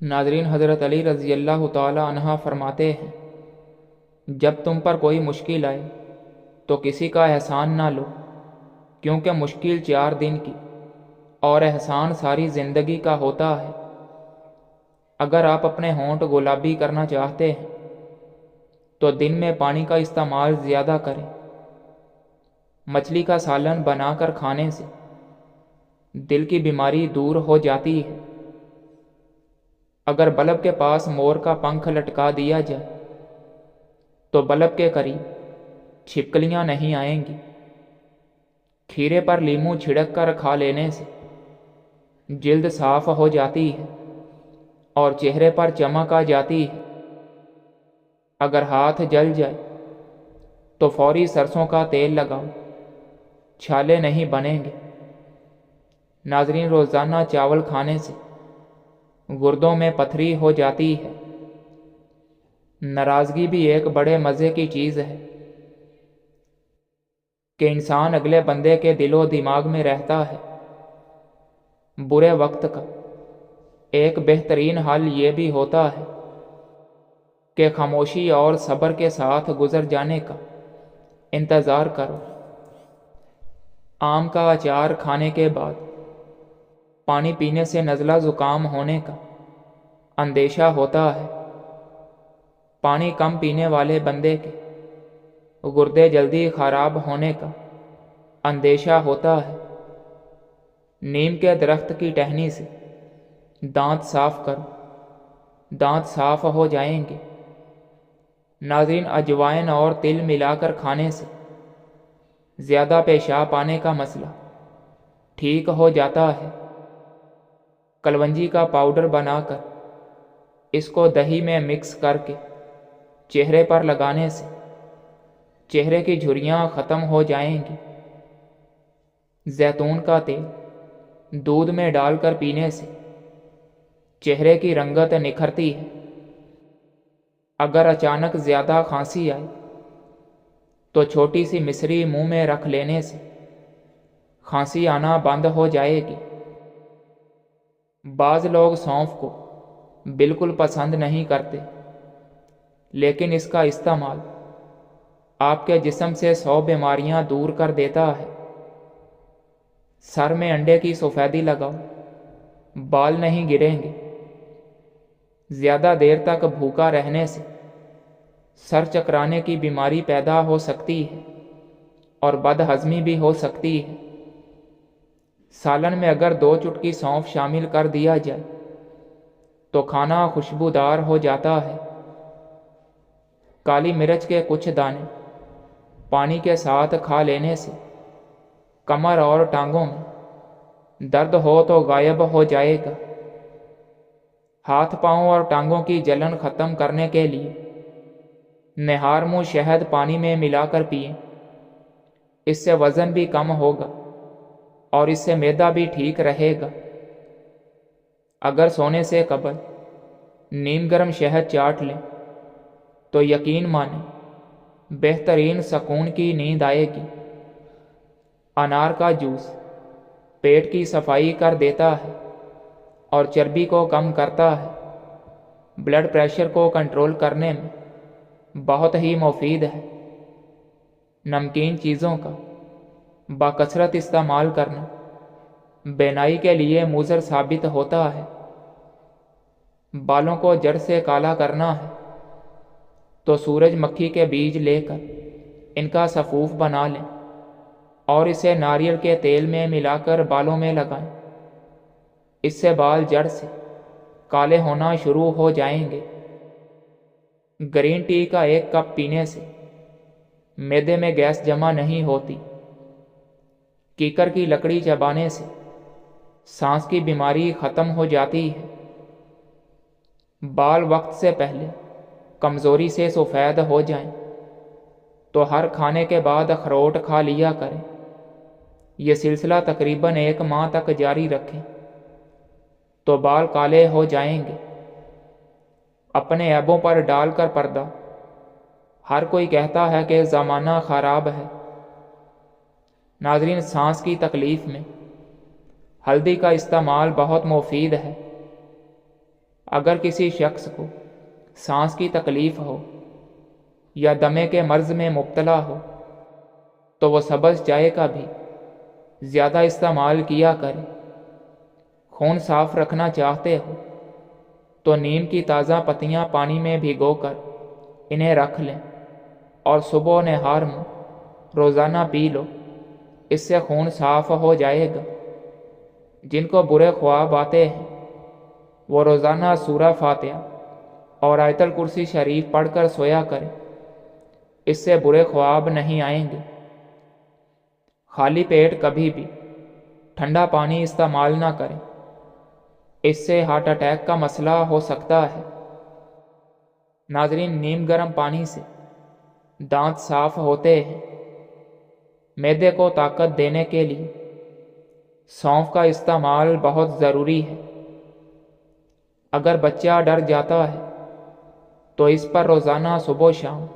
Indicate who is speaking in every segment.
Speaker 1: ناظرین، حضرت علی رضی اللہ تعالی عنہ فرماتے ہیں، جب تم پر کوئی مشکل آئے تو کسی کا احسان نہ لو، کیونکہ مشکل 4 دن کی اور احسان ساری زندگی کا ہوتا ہے۔ اگر آپ اپنے ہونٹ گلابی کرنا چاہتے ہیں تو دن میں پانی کا استعمال زیادہ کریں۔ مچھلی کا سالن بنا کر کھانے سے دل کی بیماری دور ہو جاتی ہے۔ اگر بلب کے پاس مور کا پنکھ لٹکا دیا جائے تو بلب کے قریب چھپکلیاں نہیں آئیں گی۔ کھیرے پر لیموں چھڑک کر کھا لینے سے جلد صاف ہو جاتی ہے اور چہرے پر چمک آ جاتی ہے۔ اگر ہاتھ جل جائے تو فوری سرسوں کا تیل لگاؤ، چھالے نہیں بنیں گے۔ ناظرین، روزانہ چاول کھانے سے گردوں میں پتھری ہو جاتی ہے۔ ناراضگی بھی ایک بڑے مزے کی چیز ہے کہ انسان اگلے بندے کے دل و دماغ میں رہتا ہے۔ برے وقت کا ایک بہترین حل یہ بھی ہوتا ہے کہ خاموشی اور صبر کے ساتھ گزر جانے کا انتظار کرو۔ آم کا اچار کھانے کے بعد پانی پینے سے نزلہ زکام ہونے کا اندیشہ ہوتا ہے۔ پانی کم پینے والے بندے کے گردے جلدی خراب ہونے کا اندیشہ ہوتا ہے۔ نیم کے درخت کی ٹہنی سے دانت صاف کرو، دانت صاف ہو جائیں گے۔ ناظرین، اجوائن اور تل ملا کر کھانے سے زیادہ پیشاب آنے کا مسئلہ ٹھیک ہو جاتا ہے۔ کلونجی کا پاؤڈر بنا کر اس کو دہی میں مکس کر کے چہرے پر لگانے سے چہرے کی جھریاں ختم ہو جائیں گی۔ زیتون کا تیل دودھ میں ڈال کر پینے سے چہرے کی رنگت نکھرتی ہے۔ اگر اچانک زیادہ کھانسی آئے تو چھوٹی سی مصری منہ میں رکھ لینے سے کھانسی آنا بند ہو جائے گی۔ بعض لوگ سونف کو بالکل پسند نہیں کرتے، لیکن اس کا استعمال آپ کے جسم سے 100 بیماریاں دور کر دیتا ہے۔ سر میں انڈے کی سفیدی لگاؤ، بال نہیں گریں گے۔ زیادہ دیر تک بھوکا رہنے سے سر چکرانے کی بیماری پیدا ہو سکتی ہے اور بد ہضمی بھی ہو سکتی ہے۔ سالن میں اگر 2 چٹکی سونف شامل کر دیا جائے تو کھانا خوشبودار ہو جاتا ہے۔ کالی مرچ کے کچھ دانے پانی کے ساتھ کھا لینے سے کمر اور ٹانگوں میں درد ہو تو غائب ہو جائے گا۔ ہاتھ پاؤں اور ٹانگوں کی جلن ختم کرنے کے لیے نہار منہ شہد پانی میں ملا کر پئیں۔ اس سے وزن بھی کم ہوگا اور اس سے معدہ بھی ٹھیک رہے گا۔ اگر سونے سے قبل نیم گرم شہد چاٹ لیں تو یقین مانیں بہترین سکون کی نیند آئے گی۔ انار کا جوس پیٹ کی صفائی کر دیتا ہے اور چربی کو کم کرتا ہے۔ بلڈ پریشر کو کنٹرول کرنے میں بہت ہی مفید ہے۔ نمکین چیزوں کا بکثرت استعمال کرنا بینائی کے لیے مضر ثابت ہوتا ہے۔ بالوں کو جڑ سے کالا کرنا ہے تو سورج مکھی کے بیج لے کر ان کا سفوف بنا لیں اور اسے ناریل کے تیل میں ملا کر بالوں میں لگائیں۔ اس سے بال جڑ سے کالے ہونا شروع ہو جائیں گے۔ گرین ٹی کا 1 کپ پینے سے معدے میں گیس جمع نہیں ہوتی۔ کیکر کی لکڑی چبانے سے سانس کی بیماری ختم ہو جاتی ہے۔ بال وقت سے پہلے کمزوری سے سفید ہو جائیں تو ہر کھانے کے بعد اخروٹ کھا لیا کریں۔ یہ سلسلہ تقریباً 1 ماہ تک جاری رکھیں تو بال کالے ہو جائیں گے۔ اپنے عیبوں پر ڈال کر پردہ۔ ہر کوئی کہتا ہے کہ زمانہ خراب ہے۔ ناظرین، سانس کی تکلیف میں ہلدی کا استعمال بہت مفید ہے۔ اگر کسی شخص کو سانس کی تکلیف ہو یا دمے کے مرض میں مبتلا ہو تو وہ سبز چائے کا بھی زیادہ استعمال کیا کرے۔ خون صاف رکھنا چاہتے ہو تو نیم کی تازہ پتیاں پانی میں بھگو کر انہیں رکھ لیں اور صبح و نہار میں روزانہ پی لو، اس سے خون صاف ہو جائے گا۔ جن کو برے خواب آتے ہیں وہ روزانہ سورہ فاتحہ اور آیت الکرسی شریف پڑھ کر سویا کریں، اس سے برے خواب نہیں آئیں گے۔ خالی پیٹ کبھی بھی ٹھنڈا پانی استعمال نہ کریں، اس سے ہارٹ اٹیک کا مسئلہ ہو سکتا ہے۔ ناظرین، نیم گرم پانی سے دانت صاف ہوتے ہیں۔ معدے کو طاقت دینے کے لیے سونف کا استعمال بہت ضروری ہے۔ اگر بچہ ڈر جاتا ہے تو اس پر روزانہ صبح و شام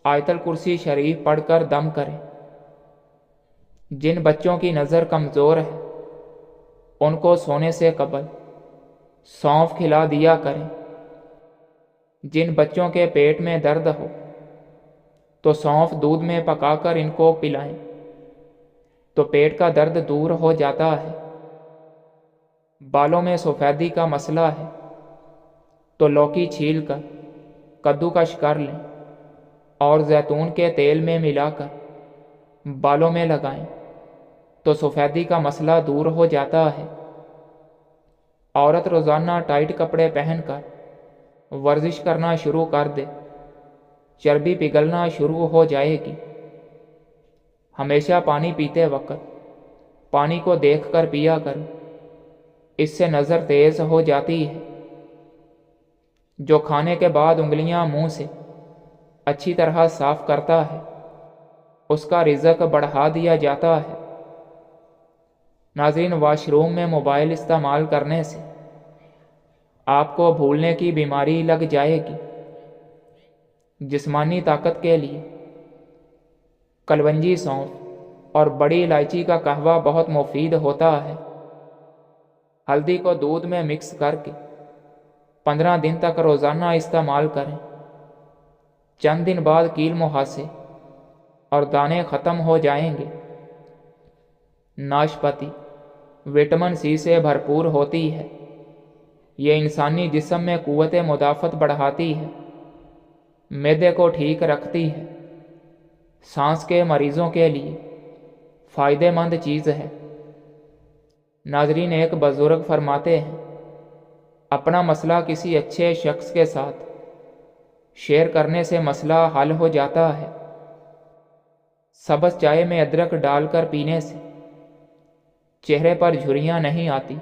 Speaker 1: آیت الکرسی شریف پڑھ کر دم کریں۔ جن بچوں کی نظر کمزور ہے ان کو سونے سے قبل سونف کھلا دیا کریں۔ جن بچوں کے پیٹ میں درد ہو تو سونف دودھ میں پکا کر ان کو پلائیں تو پیٹ کا درد دور ہو جاتا ہے۔ بالوں میں سفیدی کا مسئلہ ہے تو لوکی چھیل کر کدوکش کر لیں اور زیتون کے تیل میں ملا کر بالوں میں لگائیں تو سفیدی کا مسئلہ دور ہو جاتا ہے۔ عورت روزانہ ٹائٹ کپڑے پہن کر ورزش کرنا شروع کر دے، چربی پگھلنا شروع ہو جائے گی۔ ہمیشہ پانی پیتے وقت پانی کو دیکھ کر پیا کرو، اس سے نظر تیز ہو جاتی ہے۔ جو کھانے کے بعد انگلیاں منہ سے اچھی طرح صاف کرتا ہے اس کا رزق بڑھا دیا جاتا ہے۔ ناظرین، واش روم میں موبائل استعمال کرنے سے آپ کو بھولنے کی بیماری لگ جائے گی۔ جسمانی طاقت کے لیے کلونجی، سونف اور بڑی الائچی کا قہوہ بہت مفید ہوتا ہے۔ ہلدی کو دودھ میں مکس کر کے 15 دن تک روزانہ استعمال کریں۔ چند دن بعد کیل مہاسے اور دانے ختم ہو جائیں گے۔ ناشپاتی وٹامن سی سے بھرپور ہوتی ہے۔ یہ انسانی جسم میں قوت مدافعت بڑھاتی ہے، معدے کو ٹھیک رکھتی ہے، سانس کے مریضوں کے لیے فائدہ مند چیز ہے۔ ناظرین، ایک بزرگ فرماتے ہیں اپنا مسئلہ کسی اچھے شخص کے ساتھ شیئر کرنے سے مسئلہ حل ہو جاتا ہے۔ سبز چائے میں ادرک ڈال کر پینے سے چہرے پر جھریاں نہیں آتی۔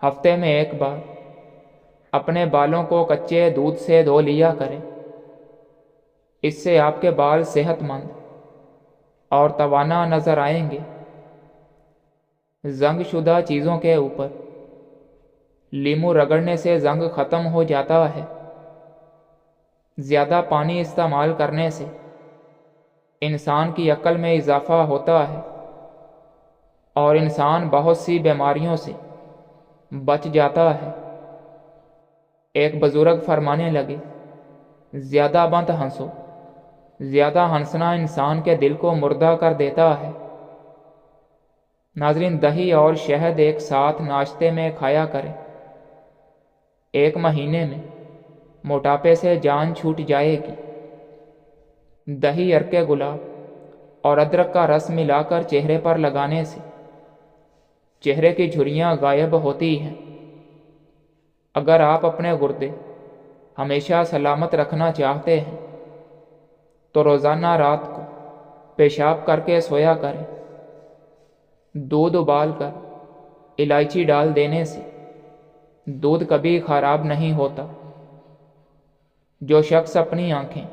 Speaker 1: ہفتے میں ایک بار اپنے بالوں کو کچے دودھ سے دھو لیا کریں، اس سے آپ کے بال صحت مند اور توانا نظر آئیں گے۔ زنگ شدہ چیزوں کے اوپر لیمو رگڑنے سے زنگ ختم ہو جاتا ہے۔ زیادہ پانی استعمال کرنے سے انسان کی عقل میں اضافہ ہوتا ہے اور انسان بہت سی بیماریوں سے بچ جاتا ہے۔ ایک بزرگ فرمانے لگے، زیادہ مت ہنسو، زیادہ ہنسنا انسان کے دل کو مردہ کر دیتا ہے۔ ناظرین، دہی اور شہد ایک ساتھ ناشتے میں کھایا کریں۔ 1 مہینے میں موٹاپے سے جان چھوٹ جائے گی۔ دہی، عرق گلاب اور ادرک کا رس ملا کر چہرے پر لگانے سے چہرے کی جھریاں غائب ہوتی ہیں۔ اگر آپ اپنے گردے ہمیشہ سلامت رکھنا چاہتے ہیں تو روزانہ رات کو پیشاب کر کے سویا کریں۔ دودھ ابال کر الائچی ڈال دینے سے دودھ کبھی خراب نہیں ہوتا۔ جو شخص اپنی آنکھیں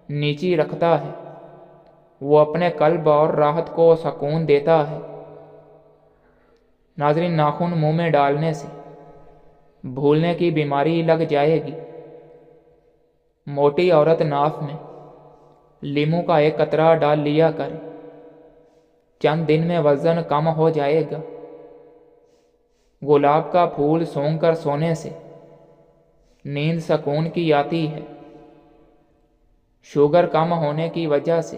Speaker 1: نیچی رکھتا ہے وہ اپنے قلب اور راحت کو سکون دیتا ہے۔ ناظرین، ناخن منہ میں ڈالنے سے بھولنے کی بیماری لگ جائے گی۔ موٹی عورت ناف میں لیمو کا 1 قطرہ ڈال لیا کرے، چند دن میں وزن کم ہو جائے گا۔ گلاب کا پھول سونگھ کر سونے سے نیند سکون کی آتی ہے۔ شوگر کم ہونے کی وجہ سے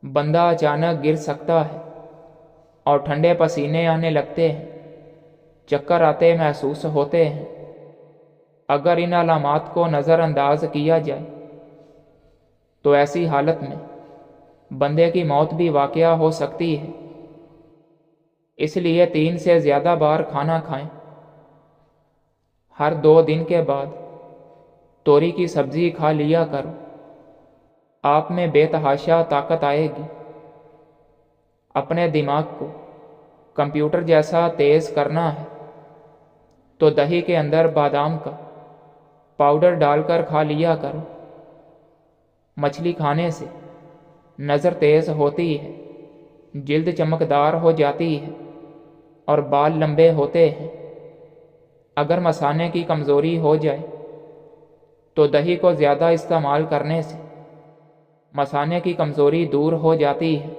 Speaker 1: بندہ اچانک گر سکتا ہے اور ٹھنڈے پسینے آنے لگتے ہیں، چکر آتے محسوس ہوتے ہیں۔ اگر ان علامات کو نظر انداز کیا جائے تو ایسی حالت میں بندے کی موت بھی واقع ہو سکتی ہے۔ اس لیے 3 سے زیادہ بار کھانا کھائیں۔ ہر 2 دن کے بعد توری کی سبزی کھا لیا کرو، آپ میں بے تحاشا طاقت آئے گی۔ اپنے دماغ کو کمپیوٹر جیسا تیز کرنا ہے تو دہی کے اندر بادام کا پاؤڈر ڈال کر کھا لیا کرو۔ مچھلی کھانے سے نظر تیز ہوتی ہے، جلد چمکدار ہو جاتی ہے اور بال لمبے ہوتے ہیں۔ اگر مثانے کی کمزوری ہو جائے تو دہی کو زیادہ استعمال کرنے سے مثانے کی کمزوری دور ہو جاتی ہے۔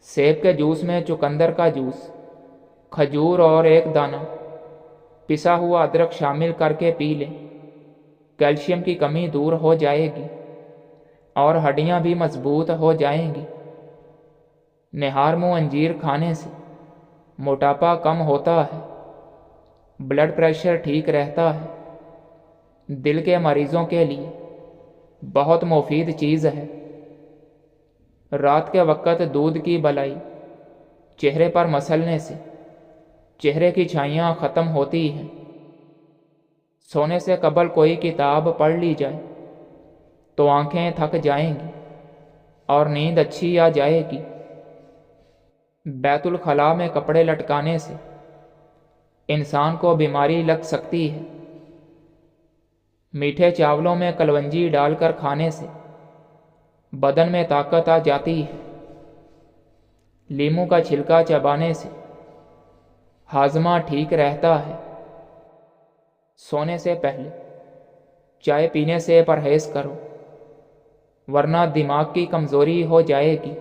Speaker 1: سیب کے جوس میں چقندر کا جوس، کھجور اور 1 دانہ پسا ہوا ادرک شامل کر کے پی لیں۔ کیلشیم کی کمی دور ہو جائے گی اور ہڈیاں بھی مضبوط ہو جائیں گی۔ نہار منہ انجیر کھانے سے موٹاپا کم ہوتا ہے، بلڈ پریشر ٹھیک رہتا ہے، دل کے مریضوں کے لیے بہت مفید چیز ہے۔ رات کے وقت دودھ کی بلائی چہرے پر مسلنے سے چہرے کی چھائیاں ختم ہوتی ہیں۔ سونے سے قبل کوئی کتاب پڑھ لی جائے تو آنکھیں تھک جائیں گی اور نیند اچھی آ جائے گی۔ بیت الخلاء میں کپڑے لٹکانے سے انسان کو بیماری لگ سکتی ہے۔ میٹھے چاولوں میں کلونجی ڈال کر کھانے سے بدن میں طاقت آ جاتی ہے۔ لیموں کا چھلکا چبانے سے ہاضمہ ٹھیک رہتا ہے۔ سونے سے پہلے چائے پینے سے پرہیز کرو، ورنہ دماغ کی کمزوری ہو جائے گی۔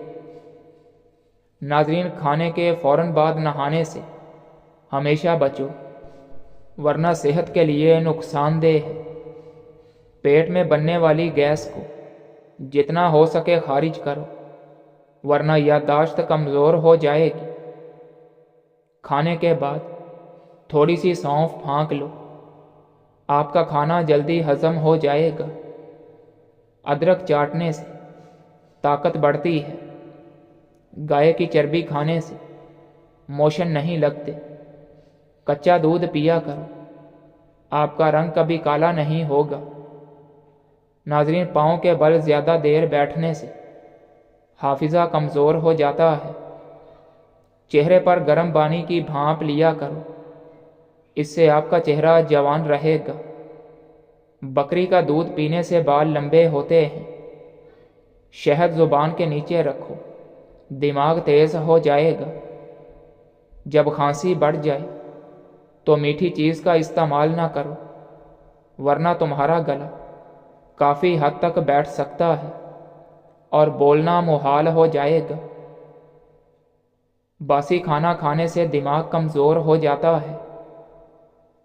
Speaker 1: ناظرین، کھانے کے فوراً بعد نہانے سے ہمیشہ بچو، ورنہ صحت کے لیے نقصان دہ ہے۔ پیٹ میں بننے والی گیس کو جتنا ہو سکے خارج کرو، ورنہ یادداشت کمزور ہو جائے گی۔ کھانے کے بعد تھوڑی سی سونف پھانک لو، آپ کا کھانا جلدی ہضم ہو جائے گا۔ ادرک چاٹنے سے طاقت بڑھتی ہے۔ گائے کی چربی کھانے سے موشن نہیں لگتے۔ کچا دودھ پیا کرو، آپ کا رنگ کبھی کالا نہیں ہوگا۔ ناظرین، پاؤں کے بل زیادہ دیر بیٹھنے سے حافظہ کمزور ہو جاتا ہے۔ چہرے پر گرم پانی کی بھاپ لیا کرو، اس سے آپ کا چہرہ جوان رہے گا۔ بکری کا دودھ پینے سے بال لمبے ہوتے ہیں۔ شہد زبان کے نیچے رکھو، دماغ تیز ہو جائے گا۔ جب کھانسی بڑھ جائے تو میٹھی چیز کا استعمال نہ کرو، ورنہ تمہارا گلا کافی حد تک بیٹھ سکتا ہے اور بولنا محال ہو جائے گا۔ باسی کھانا کھانے سے دماغ کمزور ہو جاتا ہے۔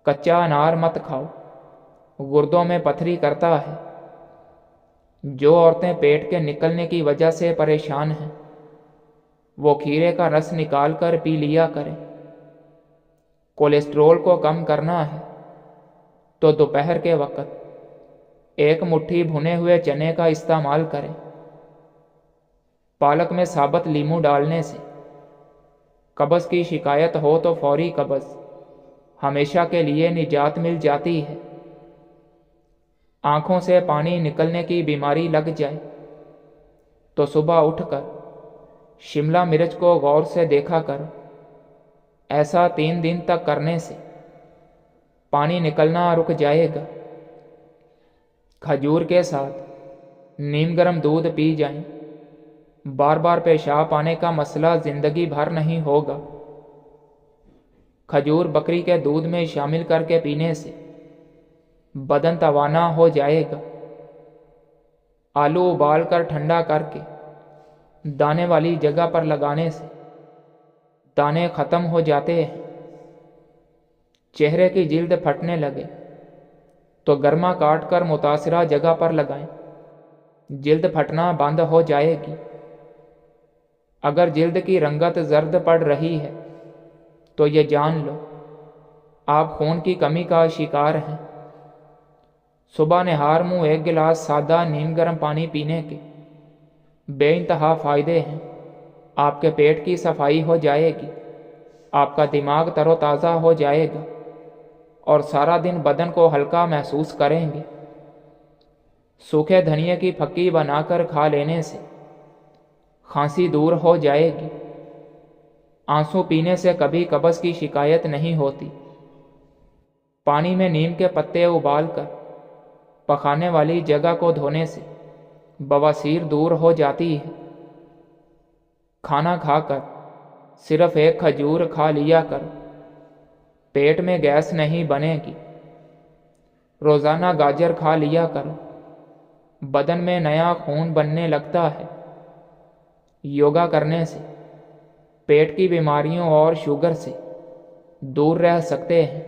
Speaker 1: کچا انار مت کھاؤ، گردوں میں پتھری کرتا ہے۔ جو عورتیں پیٹ کے نکلنے کی وجہ سے پریشان ہیں وہ کھیرے کا رس نکال کر پی لیا کریں۔ کولیسٹرول کو کم کرنا ہے تو دوپہر کے وقت 1 مٹھی بھنے ہوئے چنے کا استعمال کریں۔ پالک میں ثابت لیموں ڈالنے سے قبض کی شکایت ہو تو فوری قبض ہمیشہ کے لیے نجات مل جاتی ہے۔ آنکھوں سے پانی نکلنے کی بیماری لگ جائے تو صبح اٹھ کر شملہ مرچ کو غور سے دیکھا کرو۔ ایسا 3 دن تک کرنے سے پانی نکلنا رک جائے گا۔ کھجور کے ساتھ نیم گرم دودھ پی جائیں، بار بار پیشاب آنے کا مسئلہ زندگی بھر نہیں ہوگا۔ کھجور بکری کے دودھ میں شامل کر کے پینے سے بدن توانا ہو جائے گا۔ آلو ابال کر ٹھنڈا کر کے دانے والی جگہ پر لگانے سے دانے ختم ہو جاتے ہیں۔ چہرے کی جلد پھٹنے لگے تو گرما کاٹ کر متاثرہ جگہ پر لگائیں، جلد پھٹنا بند ہو جائے گی۔ اگر جلد کی رنگت زرد پڑ رہی ہے تو یہ جان لو آپ خون کی کمی کا شکار ہیں۔ صبح نہار منہ 1 گلاس سادہ نیم گرم پانی پینے کے بے انتہا فائدے ہیں۔ آپ کے پیٹ کی صفائی ہو جائے گی، آپ کا دماغ تر و تازہ ہو جائے گا اور سارا دن بدن کو ہلکا محسوس کریں گے۔ سوکھے دھنیے کی پھکی بنا کر کھا لینے سے کھانسی دور ہو جائے گی۔ آنسو پینے سے کبھی قبض کی شکایت نہیں ہوتی۔ پانی میں نیم کے پتے ابال کر پخانے والی جگہ کو دھونے سے بواسیر دور ہو جاتی ہے۔ کھانا کھا کر صرف 1 کھجور کھا لیا کرو، پیٹ میں گیس نہیں بنے گی۔ روزانہ گاجر کھا لیا کرو، بدن میں نیا خون بننے لگتا ہے۔ یوگا کرنے سے پیٹ کی بیماریوں اور شوگر سے دور رہ سکتے ہیں۔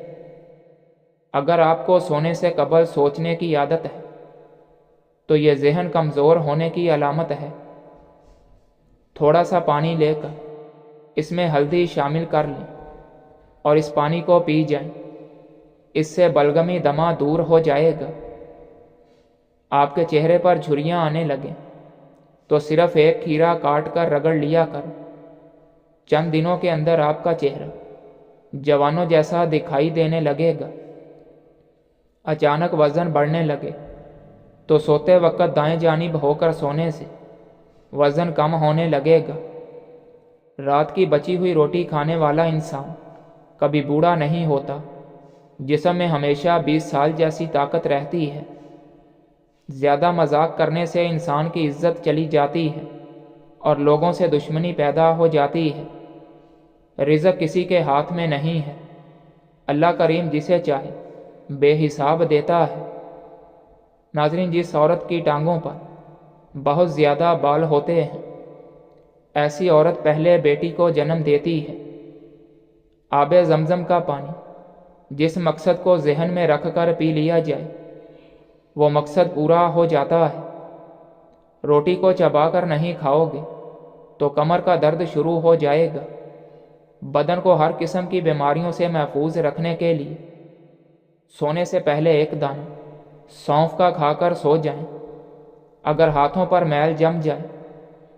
Speaker 1: اگر آپ کو سونے سے قبل سوچنے کی عادت ہے تو یہ ذہن کمزور ہونے کی علامت ہے۔ تھوڑا سا پانی لے کر اس میں ہلدی شامل کر لیں اور اس پانی کو پی جائیں، اس سے بلغمی دمہ دور ہو جائے گا۔ آپ کے چہرے پر جھریاں آنے لگیں تو صرف 1 کھیرا کاٹ کر رگڑ لیا کرو۔ چند دنوں کے اندر آپ کا چہرہ جوانوں جیسا دکھائی دینے لگے گا۔ اچانک وزن بڑھنے لگے تو سوتے وقت دائیں جانب ہو کر سونے سے وزن کم ہونے لگے گا۔ رات کی بچی ہوئی روٹی کھانے والا انسان کبھی بوڑھا نہیں ہوتا، جسم میں ہمیشہ 20 سال جیسی طاقت رہتی ہے۔ زیادہ مذاق کرنے سے انسان کی عزت چلی جاتی ہے اور لوگوں سے دشمنی پیدا ہو جاتی ہے۔ رزق کسی کے ہاتھ میں نہیں ہے، اللہ کریم جسے چاہے بے حساب دیتا ہے۔ ناظرین، جس عورت کی ٹانگوں پر بہت زیادہ بال ہوتے ہیں ایسی عورت پہلے بیٹی کو جنم دیتی ہے۔ آب زمزم کا پانی جس مقصد کو ذہن میں رکھ کر پی لیا جائے وہ مقصد پورا ہو جاتا ہے۔ روٹی کو چبا کر نہیں کھاؤ گے تو کمر کا درد شروع ہو جائے گا۔ بدن کو ہر قسم کی بیماریوں سے محفوظ رکھنے کے لیے سونے سے پہلے 1 دانہ سونف کا کھا کر سو جائیں۔ اگر ہاتھوں پر میل جم جائے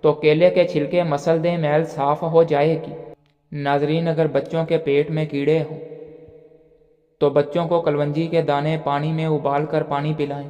Speaker 1: تو کیلے کے چھلکے مسل دیں، میل صاف ہو جائے گی۔ ناظرین، اگر بچوں کے پیٹ میں کیڑے ہوں تو بچوں کو کلونجی کے دانے پانی میں ابال کر پانی پلائیں۔